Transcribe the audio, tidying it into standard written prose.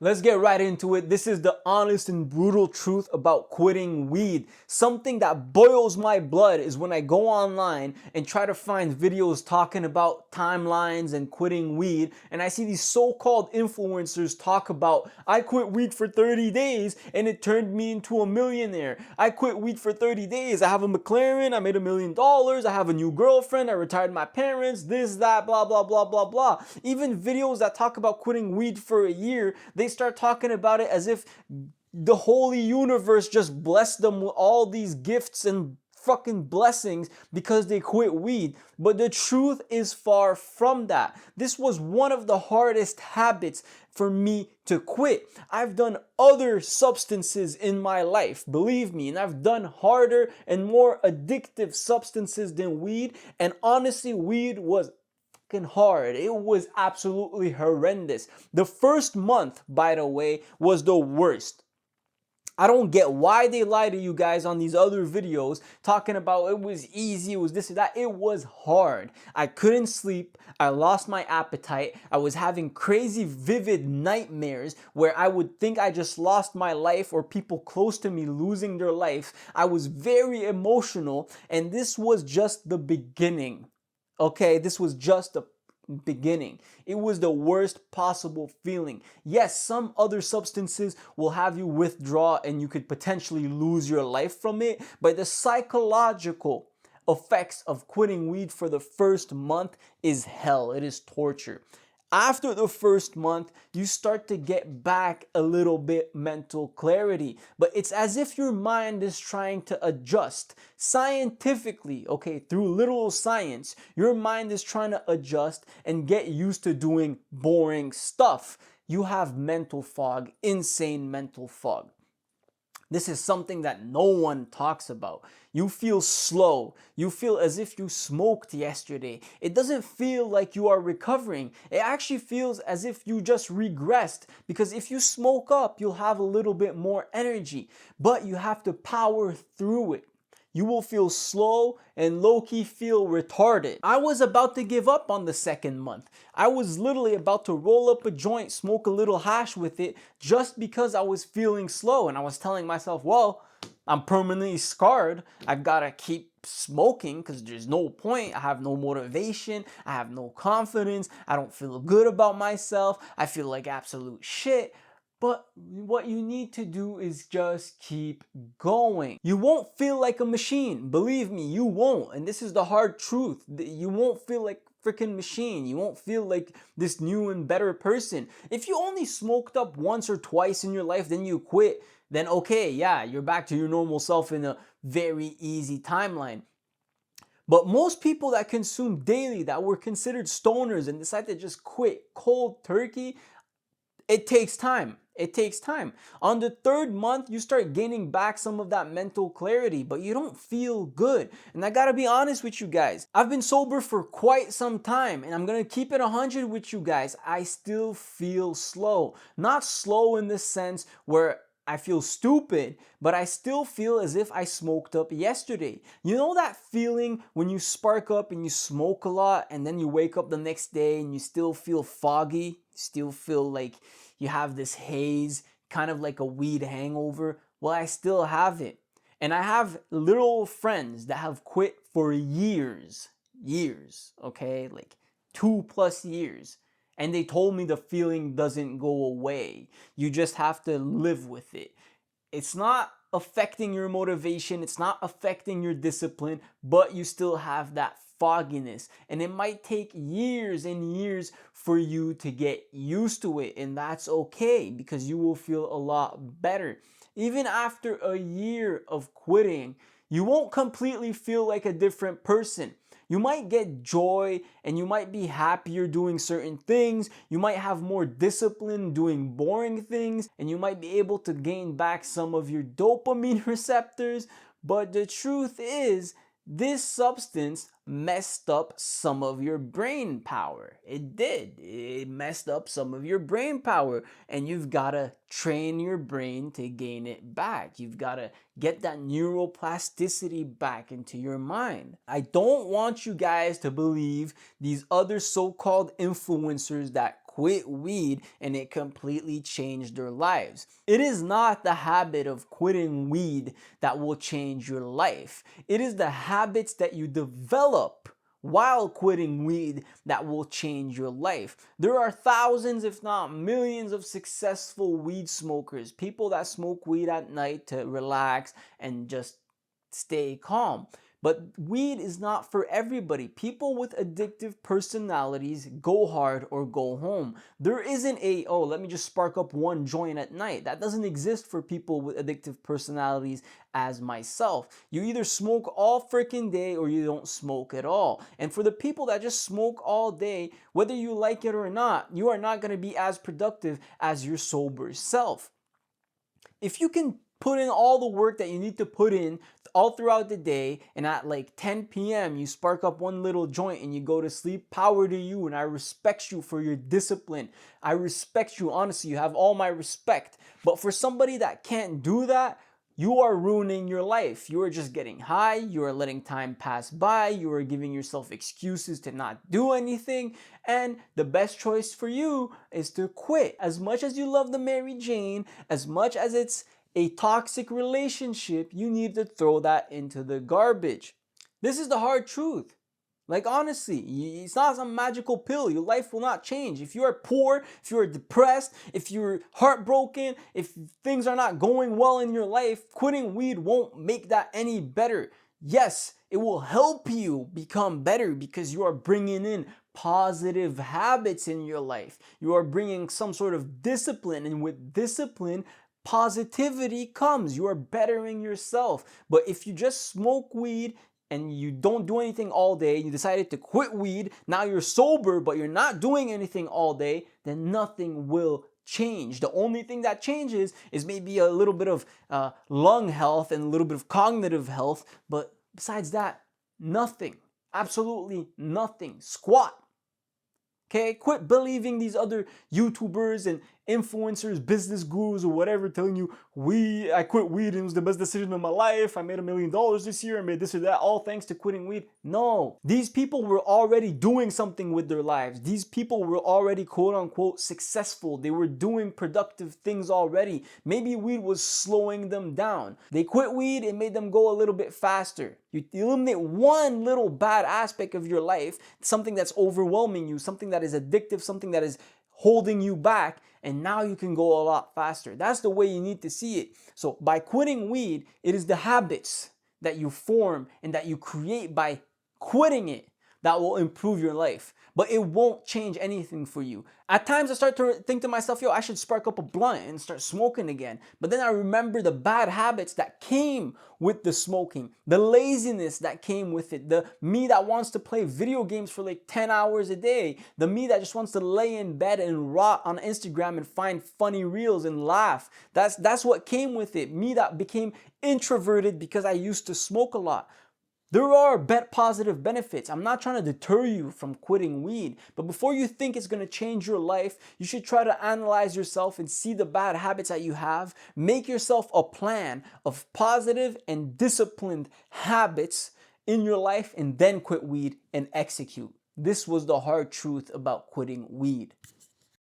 Let's get right into it. This is the honest and brutal truth about quitting weed. Something that boils my blood is when I go online and try to find videos talking about timelines and quitting weed, and I see these so-called influencers talk about, I quit weed for 30 days and it turned me into a millionaire. I quit weed for 30 days. I have a McLaren, I made $1 million, I have a new girlfriend, I retired my parents, this, that, blah, blah, blah, blah, blah. Even videos that talk about quitting weed for a year, they start talking about it as if the holy universe just blessed them with all these gifts and fucking blessings because they quit weed. But the truth is far from that. This was one of the hardest habits for me to quit. I've done other substances in my life, believe me, and I've done harder and more addictive substances than weed, and honestly, weed was hard. It was absolutely horrendous. The first month, by the way, was the worst. I don't get why they lie to you guys on these other videos talking about it was easy, it was this or that. It was hard. I couldn't sleep. I lost my appetite. I was having crazy vivid nightmares where I would think I just lost my life or people close to me losing their life. I was very emotional, and this was just the beginning. Okay, this was just the beginning. It was the worst possible feeling. Yes, some other substances will have you withdraw and you could potentially lose your life from it, but the psychological effects of quitting weed for the first month is hell. It is torture. After the first month, you start to get back a little bit mental clarity, but it's as if your mind is trying to adjust. Scientifically, okay, through literal science, your mind is trying to adjust and get used to doing boring stuff. You have mental fog, insane mental fog. This is something that no one talks about. You feel slow. You feel as if you smoked yesterday. It doesn't feel like you are recovering. It actually feels as if you just regressed, because if you smoke up, you'll have a little bit more energy, but you have to power through it. You will feel slow and low-key feel retarded. I was about to give up on the second month. I was literally about to roll up a joint, smoke a little hash with it, just because I was feeling slow. And I was telling myself, well, I'm permanently scarred. I've got to keep smoking because there's no point. I have no motivation. I have no confidence. I don't feel good about myself. I feel like absolute shit. But what you need to do is just keep going. You won't feel like a machine. Believe me, you won't. And this is the hard truth. You won't feel like freaking machine. You won't feel like this new and better person. If you only smoked up once or twice in your life, then you quit, then okay, yeah, you're back to your normal self in a very easy timeline. But most people that consume daily, that were considered stoners and decide to just quit cold turkey, it takes time. It takes time. On the third month, you start gaining back some of that mental clarity, but you don't feel good. And I gotta be honest with you guys. I've been sober for quite some time, and I'm gonna keep it 100 with you guys. I still feel slow. Not slow in the sense where I feel stupid, but I still feel as if I smoked up yesterday. You know that feeling when you spark up and you smoke a lot, and then you wake up the next day and you still feel foggy, still feel like you have this haze, kind of like a weed hangover? Well, I still have it. And I have little friends that have quit for years, okay? Like 2+ years. And they told me the feeling doesn't go away. You just have to live with it. It's not affecting your motivation, it's not affecting your discipline, but you still have that fogginess, and it might take years and years for you to get used to it, and that's okay because you will feel a lot better. Even after a year of quitting, you won't completely feel like a different person. You might get joy and you might be happier doing certain things. You might have more discipline doing boring things, and you might be able to gain back some of your dopamine receptors. But the truth is, this substance messed up some of your brain power. It did. It messed up some of your brain power, and you've got to train your brain to gain it back. You've got to get that neuroplasticity back into your mind. I don't want you guys to believe these other so-called influencers that quit weed and it completely changed their lives. It is not the habit of quitting weed that will change your life. It is the habits that you develop while quitting weed that will change your life. There are thousands, if not millions, of successful weed smokers, people that smoke weed at night to relax and just stay calm. But weed is not for everybody. People with addictive personalities go hard or go home. There isn't a, oh, let me just spark up one joint at night. That doesn't exist for people with addictive personalities as myself. You either smoke all freaking day or you don't smoke at all. And for the people that just smoke all day, whether you like it or not, you are not going to be as productive as your sober self. If you can put in all the work that you need to put in all throughout the day, and at like 10 p.m. you spark up one little joint and you go to sleep, power to you, and I respect you for your discipline. I respect you, honestly, you have all my respect. But for somebody that can't do that, you are ruining your life. You are just getting high, you are letting time pass by, you are giving yourself excuses to not do anything, and the best choice for you is to quit. As much as you love the Mary Jane, as much as it's a toxic relationship, you need to throw that into the garbage. This is the hard truth. Like, honestly, it's not some magical pill. Your life will not change. If you are poor, if you are depressed, if you're heartbroken, if things are not going well in your life, quitting weed won't make that any better. Yes, it will help you become better because you are bringing in positive habits in your life. You are bringing some sort of discipline, and with discipline, positivity comes. You are bettering yourself. But if you just smoke weed and you don't do anything all day, you decided to quit weed, now you're sober but you're not doing anything all day, then nothing will change. The only thing that changes is maybe a little bit of lung health and a little bit of cognitive health, but besides that, nothing. Absolutely nothing. Squat. Okay, quit believing these other YouTubers and influencers, business gurus or whatever telling you, I quit weed and it was the best decision of my life. I made $1 million this year. I made this or that, all thanks to quitting weed. No, these people were already doing something with their lives. These people were already quote unquote successful. They were doing productive things already. Maybe weed was slowing them down. They quit weed, it made them go a little bit faster. You eliminate one little bad aspect of your life, something that's overwhelming you, something that is addictive, something that is holding you back, and now you can go a lot faster. That's the way you need to see it. So by quitting weed, it is the habits that you form and that you create by quitting it that will improve your life. But it won't change anything for you. At times I start to think to myself, yo, I should spark up a blunt and start smoking again. But then I remember the bad habits that came with the smoking, the laziness that came with it, the me that wants to play video games for like 10 hours a day, the me that just wants to lay in bed and rot on Instagram and find funny reels and laugh. That's what came with it. Me that became introverted because I used to smoke a lot. There are positive benefits. I'm not trying to deter you from quitting weed, but before you think it's going to change your life, you should try to analyze yourself and see the bad habits that you have. Make yourself a plan of positive and disciplined habits in your life and then quit weed and execute. This was the hard truth about quitting weed.